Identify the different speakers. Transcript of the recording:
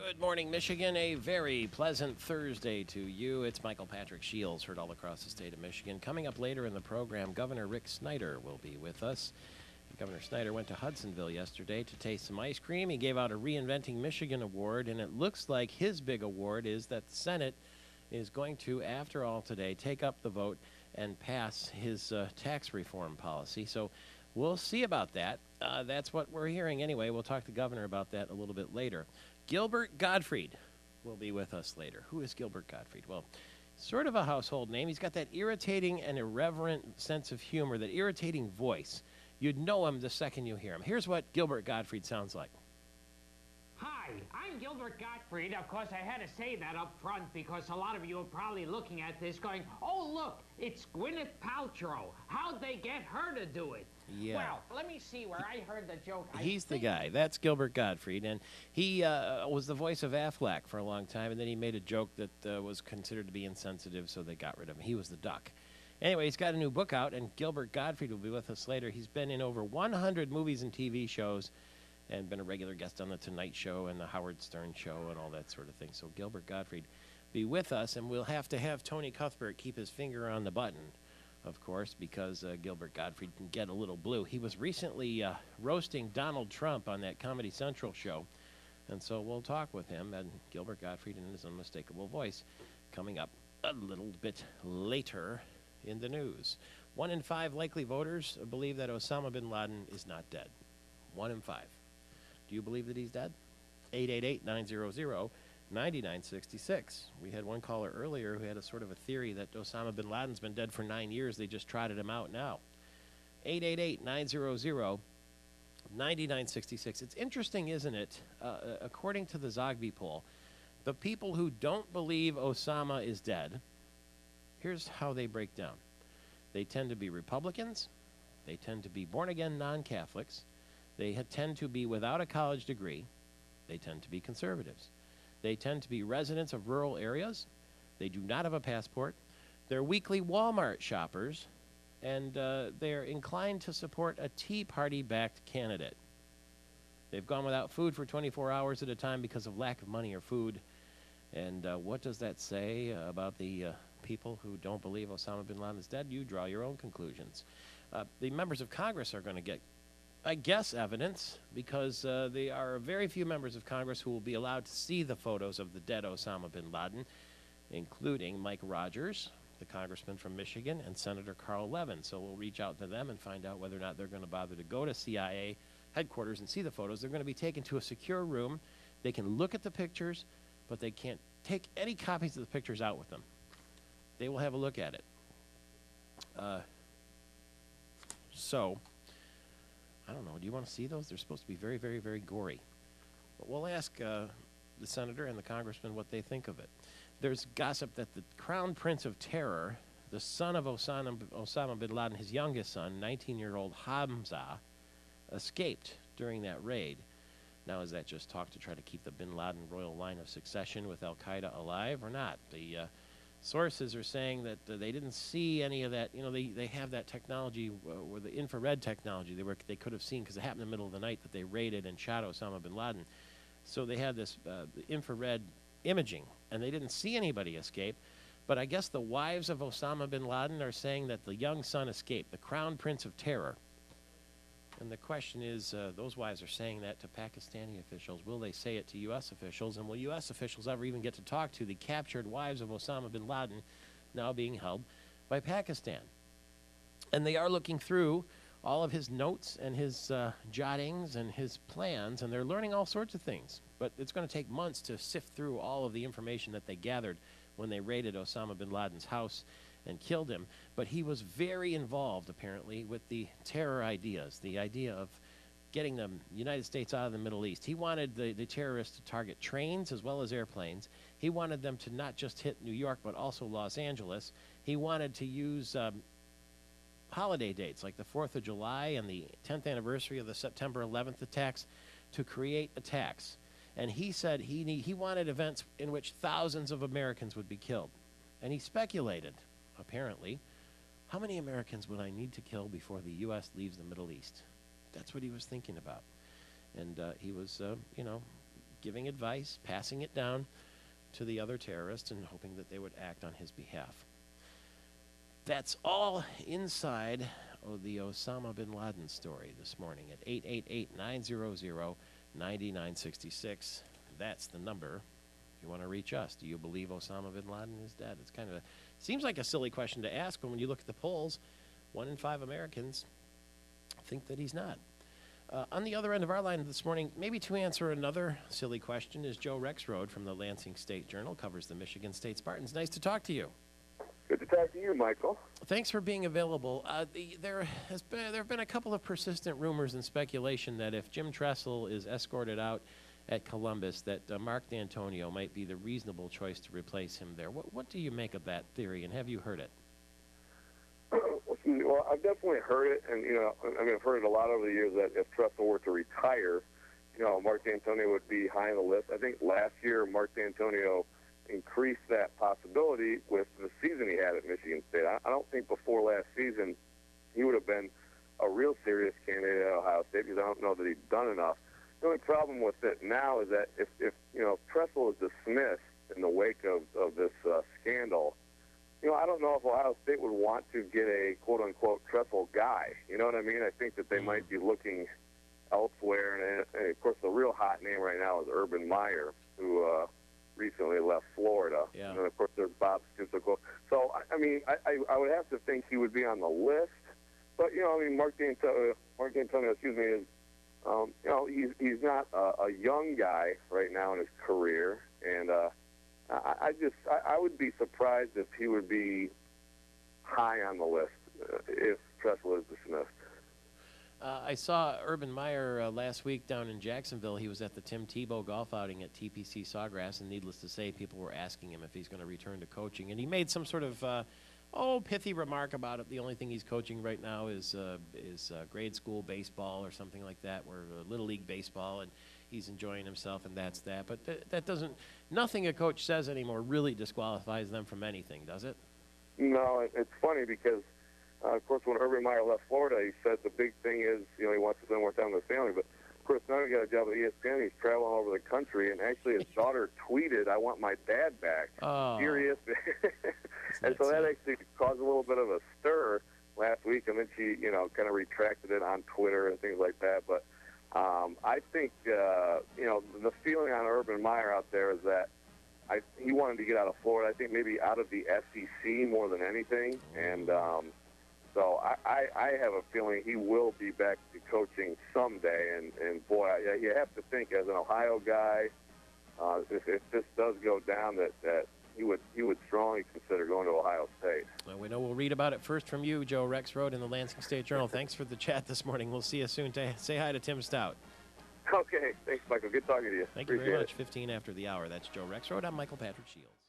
Speaker 1: Good morning, Michigan. A very pleasant Thursday to you. It's Michael Patrick Shields, heard all across the state of Michigan. Coming up later in the program, Governor Rick Snyder will be with us. Governor Snyder went to Hudsonville yesterday to taste some ice cream. He gave out a Reinventing Michigan award, and it looks like his big award is that the Senate is going to, after all today, take up the vote and pass his tax reform policy. So we'll see about that. That's what we're hearing anyway. We'll talk to the governor about that a little bit later. Gilbert Gottfried will be with us later. Who is Gilbert Gottfried? Well, sort of a household name. He's got that irritating and irreverent sense of humor, that irritating voice. You'd know him the second you hear him. Here's what Gilbert Gottfried sounds like.
Speaker 2: Hi, I'm Gilbert Gottfried. Of course, I had to say that up front because a lot of you are probably looking at this going, oh, look, it's Gwyneth Paltrow. How'd they get her to do it?
Speaker 1: Yeah.
Speaker 2: Well, let me see where I heard the joke.
Speaker 1: He's the guy. That's Gilbert Gottfried. And he was the voice of Aflac for a long time, and then he made a joke that was considered to be insensitive, so they got rid of him. He was the duck. Anyway, he's got a new book out, and Gilbert Gottfried will be with us later. He's been in over 100 movies and TV shows and been a regular guest on The Tonight Show and The Howard Stern Show and all that sort of thing. So Gilbert Gottfried be with us, and we'll have to have Tony Cuthbert keep his finger on the button, of course, because Gilbert Gottfried can get a little blue. He was recently roasting Donald Trump on that Comedy Central show, and so we'll talk with him and Gilbert Gottfried in his unmistakable voice coming up a little bit later in the news. 1 in 5 likely voters believe that Osama bin Laden is not dead. 1 in 5. Do you believe that he's dead? 888-900-9966. We had one caller earlier who had a sort of a theory that Osama bin Laden's been dead for 9 years. They just trotted him out now. 888-900-9966. It's interesting, isn't it? According to the Zogby poll, the people who don't believe Osama is dead, here's how they break down. They tend to be Republicans. They tend to be born-again non-Catholics. They tend to be without a college degree. They tend to be conservatives. They tend to be residents of rural areas. They do not have a passport. They're weekly Walmart shoppers, and they're inclined to support a Tea Party-backed candidate. They've gone without food for 24 hours at a time because of lack of money or food. And what does that say about the people who don't believe Osama bin Laden is dead? You draw your own conclusions. The members of Congress are going to get, I guess, evidence, because there are very few members of Congress who will be allowed to see the photos of the dead Osama bin Laden, including Mike Rogers, the congressman from Michigan, and Senator Carl Levin. So we'll reach out to them and find out whether or not they're going to bother to go to CIA headquarters and see the photos. They're going to be taken to a secure room. They can look at the pictures, but they can't take any copies of the pictures out with them. They will have a look at it. So I don't know. Do you want to see those? They're supposed to be very, very, very gory. But we'll ask the senator and the congressman what they think of it. There's gossip that the Crown Prince of Terror, the son of Osama bin Laden, his youngest son, 19-year-old Hamza, escaped during that raid. Now, is that just talk to try to keep the bin Laden royal line of succession with Al-Qaeda alive or not? The sources are saying that they didn't see any of that. You know, they have that technology, or the infrared technology they could have seen, because it happened in the middle of the night that they raided and shot Osama bin Laden. So they had this infrared imaging, and they didn't see anybody escape. But I guess the wives of Osama bin Laden are saying that the young son escaped, the Crown Prince of Terror. And the question is, those wives are saying that to Pakistani officials. Will they say it to U.S. officials? And will U.S. officials ever even get to talk to the captured wives of Osama bin Laden, now being held by Pakistan? And they are looking through all of his notes and his jottings and his plans, and they're learning all sorts of things. But it's going to take months to sift through all of the information that they gathered when they raided Osama bin Laden's house and killed him. But he was very involved, apparently, with the terror ideas, the idea of getting the United States out of the Middle East. He wanted the terrorists to target trains as well as airplanes. He wanted them to not just hit New York, but also Los Angeles. He wanted to use holiday dates like the 4th of July and the 10th anniversary of the September 11th attacks to create attacks. And he said he wanted events in which thousands of Americans would be killed. And he speculated, apparently, how many Americans would I need to kill before the U.S. leaves the Middle East? That's what he was thinking about. And he was, giving advice, passing it down to the other terrorists and hoping that they would act on his behalf. That's all inside the Osama bin Laden story this morning at 888-900-9966. That's the number if you want to reach us. Do you believe Osama bin Laden is dead? It's kind of seems like a silly question to ask, but when you look at the polls, 1 in 5 Americans think that he's not. On the other end of our line this morning, maybe to answer another silly question, is Joe Rexrode from the Lansing State Journal, covers the Michigan State Spartans. Nice to talk to you.
Speaker 3: Good to talk to you, Michael.
Speaker 1: Thanks for being available. There have been a couple of persistent rumors and speculation that if Jim Tressel is escorted out at Columbus, that Mark D'Antonio might be the reasonable choice to replace him there. What do you make of that theory, and have you heard it?
Speaker 3: Well, I've definitely heard it, and I've heard it a lot over the years that if Tressel were to retire, Mark D'Antonio would be high on the list. I think last year Mark D'Antonio increased that possibility with the season he had at Michigan State. I don't think before last season he would have been a real serious candidate at Ohio State because I don't know that he'd done enough. The only problem with it now is that if Tressel is dismissed in the wake of this scandal, I don't know if Ohio State would want to get a quote-unquote Tressel guy. You know what I mean? I think that they might be looking elsewhere. And of course, the real hot name right now is Urban Meyer, who recently left Florida.
Speaker 1: Yeah.
Speaker 3: And, of course, there's Bob Stoops. So, I would have to think he would be on the list. But, Mark D'Antonio, is, he's not a young guy right now in his career. And I would be surprised if he would be high on the list if Tressel is dismissed.
Speaker 1: I saw Urban Meyer last week down in Jacksonville. He was at the Tim Tebow golf outing at TPC Sawgrass, and needless to say, people were asking him if he's going to return to coaching. And he made some sort of pithy remark about it. The only thing he's coaching right now is grade school baseball or something like that, or Little League baseball, and he's enjoying himself, and that's that. But that doesn't – nothing a coach says anymore really disqualifies them from anything, does it?
Speaker 3: No, it's funny because – of course, when Urban Meyer left Florida, he said the big thing is, he wants to spend more time with his family. But, of course, now he got a job at ESPN. He's traveling all over the country. And actually, his daughter tweeted, "I want my dad back."
Speaker 1: Oh.
Speaker 3: Serious. And so that actually caused a little bit of a stir last week. And then she, kind of retracted it on Twitter and things like that. But I think, the feeling on Urban Meyer out there is that he wanted to get out of Florida. I think maybe out of the SEC more than anything. And so I have a feeling he will be back to coaching someday. And boy, you have to think as an Ohio guy, if this does go down, that he would strongly consider going to Ohio State.
Speaker 1: Well, we know we'll read about it first from you, Joe Rexrode, in the Lansing State Journal. Thanks for the chat this morning. We'll see you soon. Say hi to Tim Stout.
Speaker 3: Okay. Thanks, Michael. Good talking to you.
Speaker 1: Thank you very much. 15 after the hour. That's Joe Rexrode. I'm Michael Patrick Shields.